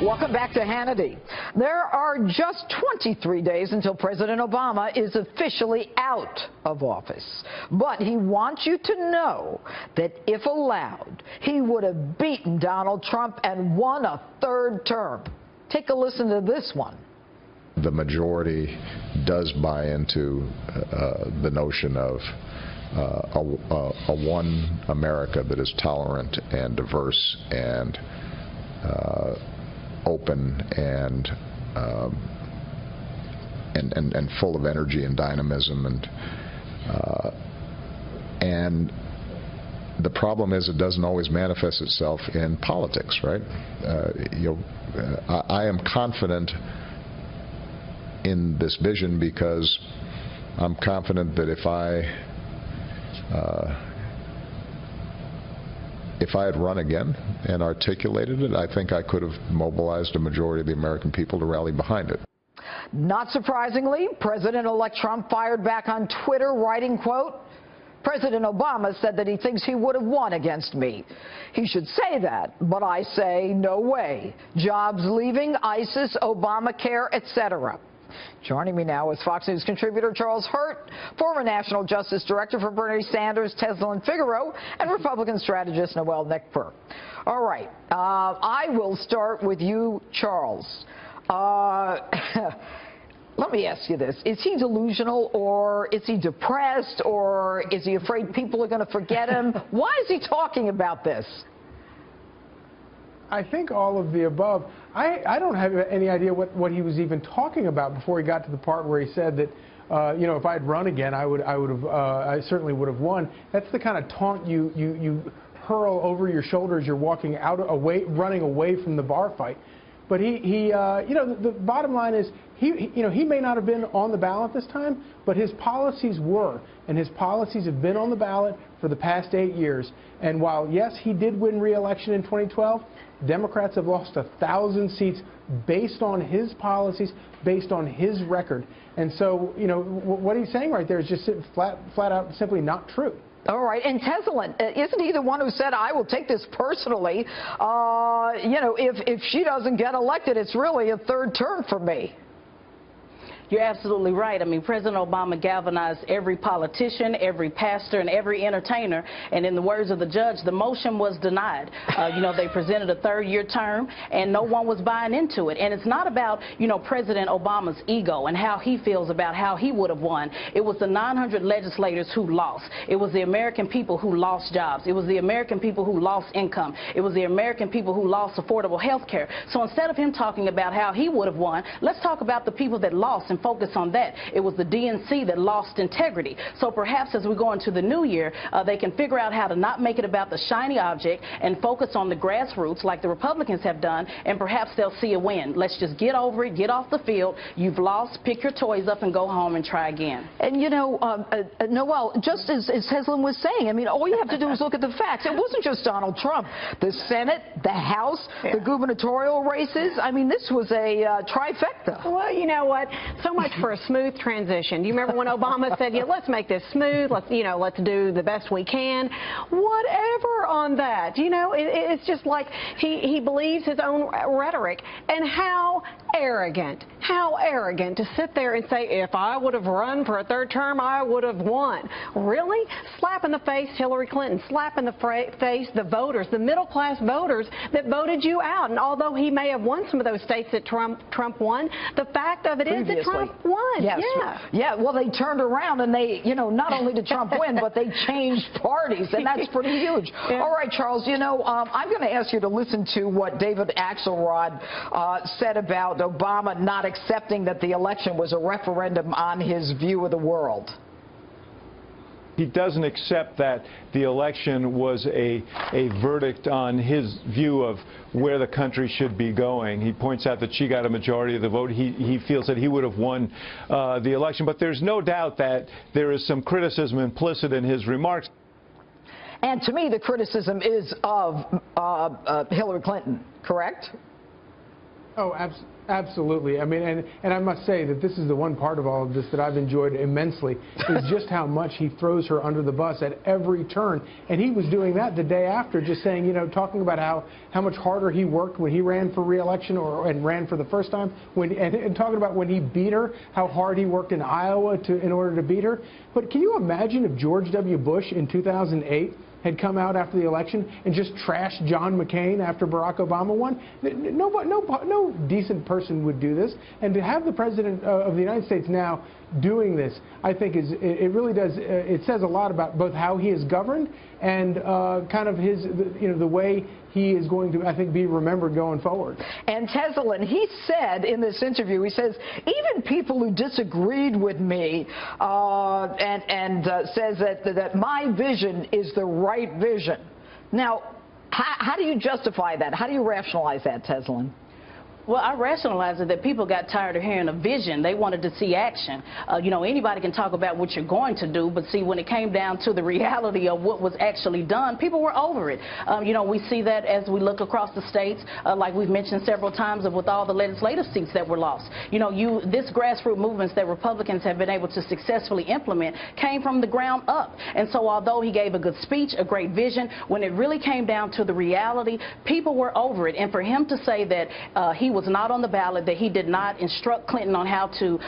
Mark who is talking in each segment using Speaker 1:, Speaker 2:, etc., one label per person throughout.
Speaker 1: Welcome back to Hannity. There are just 23 days until President Obama is officially out of office. But he wants you to know that if allowed, he would have beaten Donald Trump and won a third term. Take a listen to this one.
Speaker 2: The majority does buy into the notion of a one America that is tolerant and diverse and open and full of energy and dynamism, and the problem is it doesn't always manifest itself in politics, right? I am confident in this vision because I'm confident that if I had run again and articulated it, I think I could have mobilized a majority of the American people to rally behind it.
Speaker 1: Not surprisingly, President-elect Trump fired back on Twitter, writing, quote, "President Obama said that he thinks he would have won against me. He should say that, but I say no way. Jobs leaving, ISIS, Obamacare, etc." Joining me now is Fox News contributor Charles Hurt, former National Justice Director for Bernie Sanders, Tesla and Figaro, and Republican strategist Noel Nickper. All right, I will start with you, Charles. Let me ask you this. Is he delusional, or is he depressed, or is he afraid people are going to forget him? Why is he talking about this?
Speaker 3: I think all of the above. I don't have any idea what he was even talking about before he got to the part where he said that, if I had run again, I certainly would have won. That's the kind of taunt you hurl over your shoulders. You're walking running away from the bar fight. But the bottom line is he may not have been on the ballot this time, but his policies were, and his policies have been on the ballot for the past 8 years. And while, yes, he did win re-election in 2012, Democrats have lost 1,000 seats based on his policies, based on his record. And so, what he's saying right there is just flat out simply not true.
Speaker 1: All right, and Tesla, isn't he the one who said, "I will take this personally, if she doesn't get elected, it's really a third term for me"?
Speaker 4: You're absolutely right. I mean, President Obama galvanized every politician, every pastor, and every entertainer. And in the words of the judge, the motion was denied. They presented a third-year term, and no one was buying into it. And it's not about, President Obama's ego and how he feels about how he would have won. It was the 900 legislators who lost. It was the American people who lost jobs. It was the American people who lost income. It was the American people who lost affordable health care. So instead of him talking about how he would have won, let's talk about the people that lost and focus on that. It was the DNC that lost integrity. So perhaps as we go into the new year, they can figure out how to not make it about the shiny object and focus on the grassroots like the Republicans have done, and perhaps they'll see a win. Let's just get over it, get off the field. You've lost, pick your toys up and go home and try again.
Speaker 1: And Noel, just as Heslin was saying, I mean, all you have to do is look at the facts. It wasn't just Donald Trump. The Senate, the House, the gubernatorial races. I mean, this was a trifecta.
Speaker 5: Well, you know what? So much for a smooth transition. Do you remember when Obama said, let's make this smooth, let's do the best we can? Whatever on that. It's just like he believes his own rhetoric. And how arrogant to sit there and say, if I would have run for a third term, I would have won. Really? Slap in the face Hillary Clinton, slap in the face the voters, the middle-class voters that voted you out. And although he may have won some of those states that Trump won, the fact of it is that Trump won.
Speaker 1: Yes. Yeah, well, they turned around and they, not only did Trump win, but they changed parties, and that's pretty huge. Yeah. All right, Charles, I'm going to ask you to listen to what David Axelrod said about Obama not accepting that the election was a referendum on his view of the world.
Speaker 6: He doesn't accept that the election was a verdict on his view of where the country should be going. He points out that she got a majority of the vote. He feels that he would have won the election. But there's no doubt that there is some criticism implicit in his remarks.
Speaker 1: And to me, the criticism is of Hillary Clinton, correct?
Speaker 3: Oh, absolutely. I mean, and I must say that this is the one part of all of this that I've enjoyed immensely, is just how much he throws her under the bus at every turn. And he was doing that the day after, just saying, you know, talking about how much harder he worked when he ran for re-election and ran for the first time, and talking about when he beat her, how hard he worked in Iowa in order to beat her. But can you imagine if George W. Bush in 2008 had come out after the election and just trashed John McCain after Barack Obama won? No decent person would do this. And to have the President of the United States now doing this, I think it really does, it says a lot about both how he is governed and kind of the way he is going to, I think, be remembered going forward.
Speaker 1: And Teselin, he said in this interview, he says, even people who disagreed with me says that my vision is the right vision. Now, how do you justify that? How do you rationalize that, Teselin?
Speaker 4: Well, I rationalize it that people got tired of hearing a vision. They wanted to see action. You know, anybody can talk about what you're going to do, but see, when it came down to the reality of what was actually done, people were over it. You know, we see that as we look across the states, like we've mentioned several times, with all the legislative seats that were lost. You know, this grassroots movements that Republicans have been able to successfully implement came from the ground up. And so although he gave a good speech, a great vision, when it really came down to the reality, people were over it. And for him to say that he was not on the ballot, that he did not instruct Clinton on how to,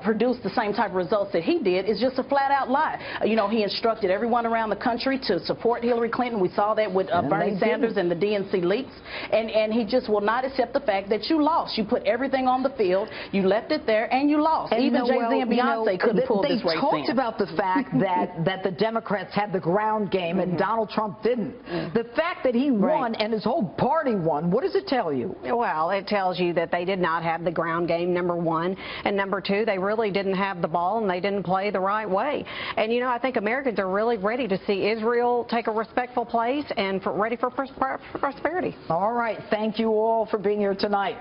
Speaker 4: produce the same type of results that he did, is just a flat-out lie. You know, he instructed everyone around the country to support Hillary Clinton. We saw that with Bernie Sanders and the DNC leaks. And he just will not accept the fact that you lost. You put everything on the field, you left it there, and you lost.
Speaker 1: And
Speaker 4: even Jay-Z and Beyonce couldn't pull this race in.
Speaker 1: They talked about the fact that the Democrats had the ground game and Donald Trump didn't. The fact that he won and his whole party won, what does it tell you?
Speaker 5: Well, it tells you that they did not have the ground game, number one. And number two, they really didn't have the ball and they didn't play the right way. And, you know, I think Americans are really ready to see Israel take a respectful place and ready for prosperity.
Speaker 1: All right. Thank you all for being here tonight.